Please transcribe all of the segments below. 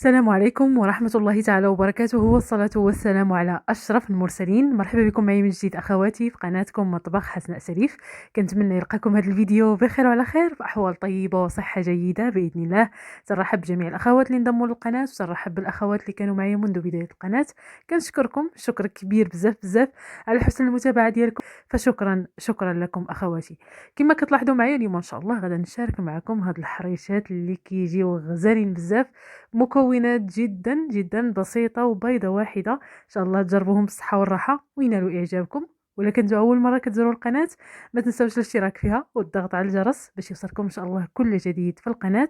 السلام عليكم ورحمة الله تعالى وبركاته، والصلاة والسلام على أشرف المرسلين. مرحبا بكم معي من جديد أخواتي في قناتكم مطبخ حسناء سريف. كنتمنى يلقاكم هذا الفيديو بخير وعلى خير، بأحوال طيبة وصحة جيدة بإذن الله. تنرحب بجميع الأخوات اللي انضموا للقناة، وتنرحب بالأخوات اللي كانوا معايا منذ بداية القناة. كنشكركم شكر كبير بزاف بزاف على حسن المتابعة ديالكم، فشكرا شكرا لكم أخواتي. كما كتلاحظوا معايا اليوم إن شاء الله غادا نشارك معكم هاد الحريشات اللي كيجيو غزالين بزاف، مكونات جدا جدا بسيطة وبيضة واحدة. إن شاء الله تجربوهم بالصحة والراحة وينالوا إعجابكم. ولا كنتوا أول مرة كتزوروا القناة، ما تنساوش الاشتراك فيها والضغط على الجرس باش يوصلكم إن شاء الله كل جديد في القناة.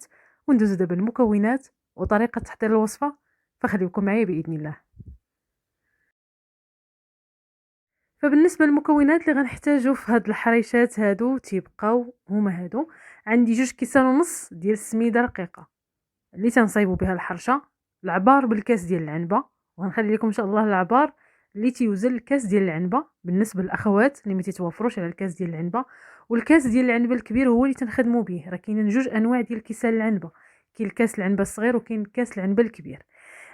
وندوزو دابا المكونات وطريقة تحضير الوصفة، فخليكم معايا بإذن الله. فبالنسبة للمكونات اللي غنحتاجو في هاد الحريشات هادو تيبقاو هما هادو. عندي 2 كيسان ونص ديال السميدة رقيقة اللي تنصايبوا بها الحرشه، العبار بالكاس ديال العنبه، وغنخلي لكم ان شاء الله العبار اللي تيوزن الكاس ديال العنبه بالنسبه للاخوات اللي ما تيتوفروش على الكاس ديال العنبه. والكاس ديال العنبه الكبير هو اللي تنخدموا به. راه كاينين 2 انواع ديال كيسان العنبه، كاين الكاس العنبه الصغير وكاين كاس العنبه الكبير.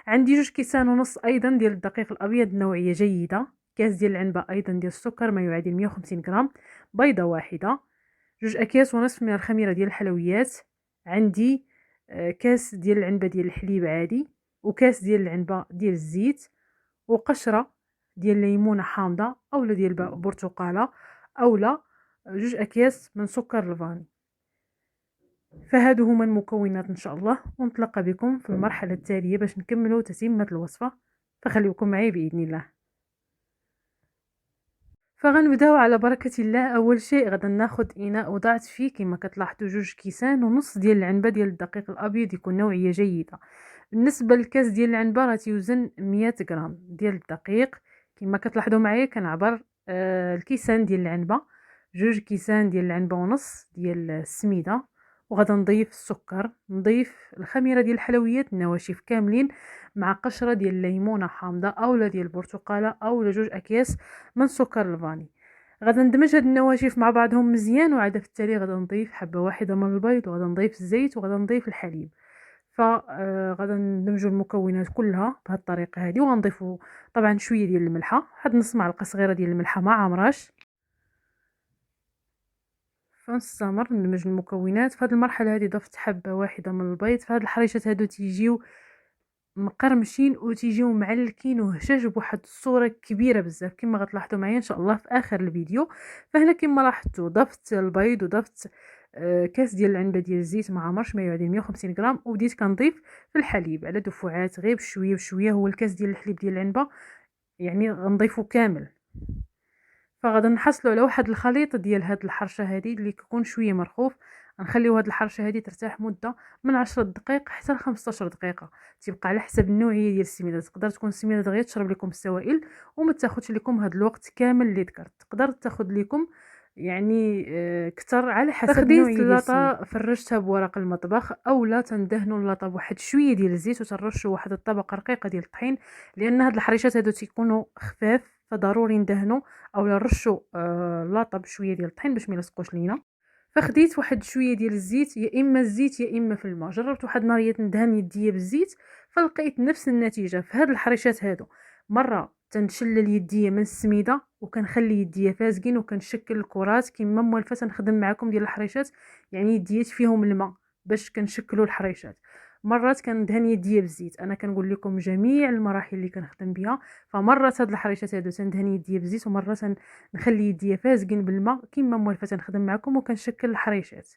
عندي 2 كيسان ونص ايضا ديال الدقيق الابيض نوعيه جيده، كاس ديال العنبه ايضا ديال السكر ما يعادل 150 غرام، بيضه واحده، 2 أكياس ونصف من الخميرة ديال الحلويات. عندي كاس ديال العنبة ديال الحليب عادي، وكاس ديال العنبة ديال الزيت، وقشرة ديال ليمونة حامضة أولا ديال برتقالة، أولا 2 أكياس من سكر الفاني. فهادو هما المكونات إن شاء الله، ونتلقى بكم في المرحلة التالية باش نكملوا تتمة الوصفة، فخليكم معي بإذن الله. فغنبداو على بركة الله. اول شيء غادا ناخد اناء وضعت فيه كما كتلاحظوا 2 كيسان ونص ديال العنبه ديال الدقيق الابيض، يكون نوعيه جيده. بالنسبه للكاس ديال العنبه راه تيوزن 100 غرام ديال الدقيق. كما كتلاحظوا معايا كنعبر الكيسان ديال العنبه، 2 كيسان ديال العنبه ونص ديال السميده، وغادا نضيف السكر، نضيف الخميره ديال الحلويات النواشف كاملين، مع قشره ديال الليمونه حامضه اولا ديال البرتقاله اولا 2 أكياس من سكر الفاني. غادا ندمج هاد النواشف مع بعضهم مزيان، وعاد في التالي غادا نضيف حبه واحده من البيض، وغادا نضيف الزيت، وغادا نضيف الحليب. غادا ندمجوا المكونات كلها بهذه الطريقه هذه، وغنضيفوا طبعا شويه ديال الملحه، واحد نص معلقه صغيره ديال الملحه ما عمراش. فنستمر ندمج المكونات. في هذه المرحله هذه ضفت حبه واحده من البيض. في هذه الحريشات هادو تيجيو مقرمشين وتيجيو معلكين وهشاج بواحد الصوره كبيره بزاف كما غتلاحظوا معايا ان شاء الله في اخر الفيديو. فهنا كما لاحظتوا ضفت البيض وضفت كاس ديال العنبه ديال الزيت ما عمرش ما يعادل 150 غرام، وبديت كنضيف في الحليب على دفعات غير بشويه بشويه. هو الكاس ديال الحليب ديال العنبه يعني غنضيفو كامل. فغادا نحصلوا على واحد الخليط ديال هاد الحرشه هذه اللي كيكون شويه مرخوف. غنخليو هاد الحرشه هذه ترتاح مده من 10 دقائق حتى ل 15 دقيقه، تيبقى على حسب النوعيه ديال السميده. تقدر تكون السميده دغيا تشرب لكم السوائل وما تاخذش لكم هاد الوقت كامل اللي ذكرت، تقدر تاخذ لكم يعني كتر على حسب النوعيه ديال اللاطه. فرشتها بورق المطبخ اولا تندهنوا اللاطه بواحد شويه ديال الزيت، وترشوا واحد الطبقه رقيقه ديال الطحين، لان هاد الحريشات هادو تيكونوا خفاف، فضروري ندهنوا اولا نرشوا لاطه بشويه ديال الطحين باش ما يلصقوش لينا. فخديت واحد شويه ديال الزيت، يا اما الزيت يا اما في الماء. جربت واحد النهاريه ندهن يديا بالزيت، فلقيت نفس النتيجه. في هاد الحريشات هادو مره تنشلل يديا من السميده وكنخلي يديا فازقين، وكنشكل الكرات كيما موالفه تنخدم معكم ديال الحريشات، يعني يديات فيهم الماء باش كنشكلوا الحريشات. مرات كندهن يديا بالزيت. انا كنقول لكم جميع المراحل اللي كنخدم بها. فمرات هاد الحريشات هادو تندهن يديا بالزيت، ومرات نخلي يديا فازقين بالماء كيما موالفه تنخدم معكم وكنشكل الحريشات.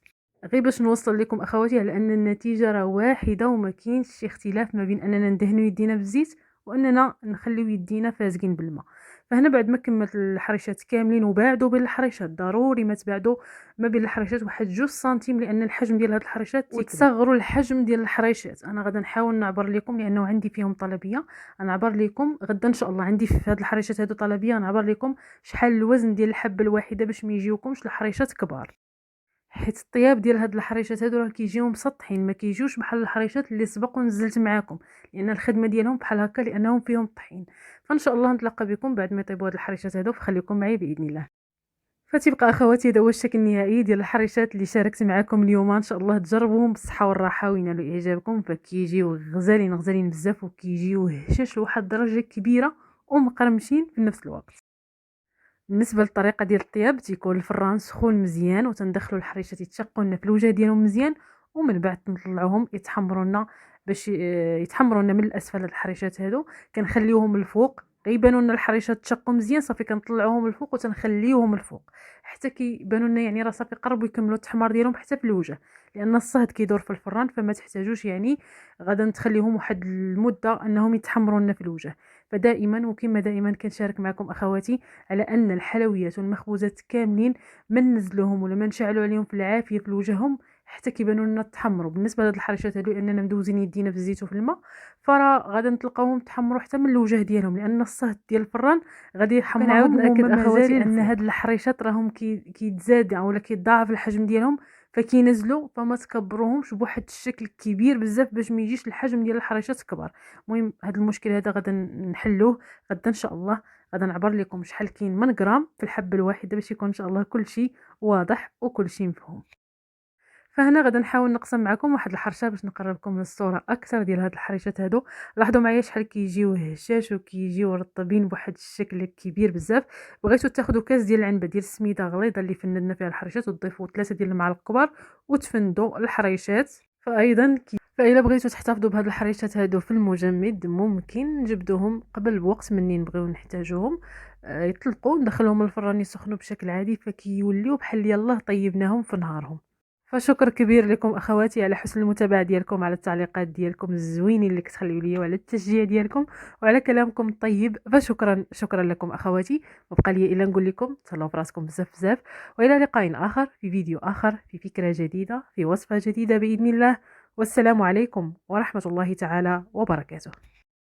غير باش نوصل لكم اخواتي على ان النتيجه راه واحده وما كاينش شي اختلاف ما بين اننا ندهنوا يدينا بالزيت واننا نخليو يدينا فازقين بالماء. فهنا بعد ما كملت الحريشات كاملين وباعدوا بين الحريشات، ضروري ما تبعدوا ما بين الحريشات واحد 2 سنتيم، لان الحجم ديال هاد الحريشات وتصغروا الحجم ديال الحريشات. انا غادا نحاول نعبر لكم لانه عندي فيهم طلبيه. نعبر لكم غدا ان شاء الله، عندي في هاد الحريشات هادو طلبيه، نعبر لكم شحال الوزن ديال الحبه الواحده باش ما يجيوكمش الحريشات كبار، حيت الطياب ديال هاد الحريشات هادو راه كيجيو مسطحين، ما كيجيوش بحال الحريشات اللي سبق ونزلت معاكم، لان الخدمه ديالهم بحال هكا لانهم فيهم الطحين. فان شاء الله نتلاقى بكم بعد ما يطيبوا هاد الحريشات هادو، فخليكم معايا باذن الله. فتبقى اخواتي هذا هو الشكل النهائي ديال الحريشات اللي شاركت معكم اليوم، ان شاء الله تجربوهم بالصحه والراحه وينالوا اعجابكم. فكيجيو غزالين غزالين بزاف، وكيجيو هشاش لواحد الدرجه كبيره ومقرمشين في نفس الوقت. بالنسبه للطريقه ديال الطياب، تيكون الفران سخون مزيان وتندخلوا الحريشات يتشقوا لنا في الوجه ديالهم مزيان، ومن بعد نطلعوهم يتحمروا لنا باش يتحمروا لنا من الاسفل. هاد الحريشات هادو كنخليوهم الفوق غيبانوا لنا الحريشات تشقوا مزيان، صافي كنطلعوهم الفوق وتنخليوهم الفوق حتى كيبانوا لنا يعني راه صافي قربوا يكملوا التحمار ديالهم حتى في الوجه، لان الصهد كيدور في الفران فما تحتاجوش يعني غادا تخليهم واحد المده انهم يتحمروا لنا في الوجه. فدائما وكما دائما كنشارك معكم اخواتي على ان الحلويات والمخبوزات كاملين ما ننزلوهم ولا ما نشعلوا عليهم في العافيه في وجههم حتى كيبانوا لنا تحمروا. بالنسبه لهاد الحريشات هادو اننا مدوزين يدينا في الزيت وفي الماء، فراه غادا نتلقاوهم تحمروا حتى من الوجه ديالهم، لان الصهد ديال الفران غادي كنعاود يحمرهم ناكد وهما اخواتي مازال ان الفوق. هاد الحريشات راهم كيتزاد اولا كيتضاعف الحجم ديالهم فكينزلوا، فما تكبروهمش بواحد الشكل كبير بزاف باش ما يجيش الحجم ديال الحريشات كبار. المهم هاد المشكل هذا غادا نحلوه غدا ان شاء الله. غادا نعبر لكم شحال كاين من غرام في الحبه الواحده باش يكون ان شاء الله كل شيء واضح وكل شيء مفهوم. فهنا غادا نحاول نقسم معكم واحد الحرشه باش نقربكم للصوره اكثر ديال هاد الحريشات هادو. لاحظوا معايا شحال كيجيو هشاش وكيجيو رطبين بواحد الشكل كبير بزاف. بغيتو تاخذوا كاس ديال العنبه ديال السميده غليظه اللي فندنا فيها الحريشات وتضيفوا 3 ديال المعالق كبار وتفندوا الحريشات. فإلا بغيتو تحتفظوا بهاد الحريشات هادو في المجمد ممكن نجبدوهم قبل بوقت مني نبغيو نحتاجوهم، يطلقوا ندخلهم الفران يسخنوا بشكل عادي فكيوليو بحال يلاه طيبناهم في نهارهم. فشكر كبير لكم اخواتي على حسن المتابعه ديالكم، على التعليقات ديالكم الزوينين اللي كتخليو لي، وعلى التشجيع ديالكم وعلى كلامكم الطيب. فشكرا شكرا لكم اخواتي. وبقى لي الا نقول لكم تهلاو فراسكم بزاف بزاف، والى لقاء اخر في فيديو اخر في فكره جديده في وصفه جديده باذن الله. والسلام عليكم ورحمه الله تعالى وبركاته.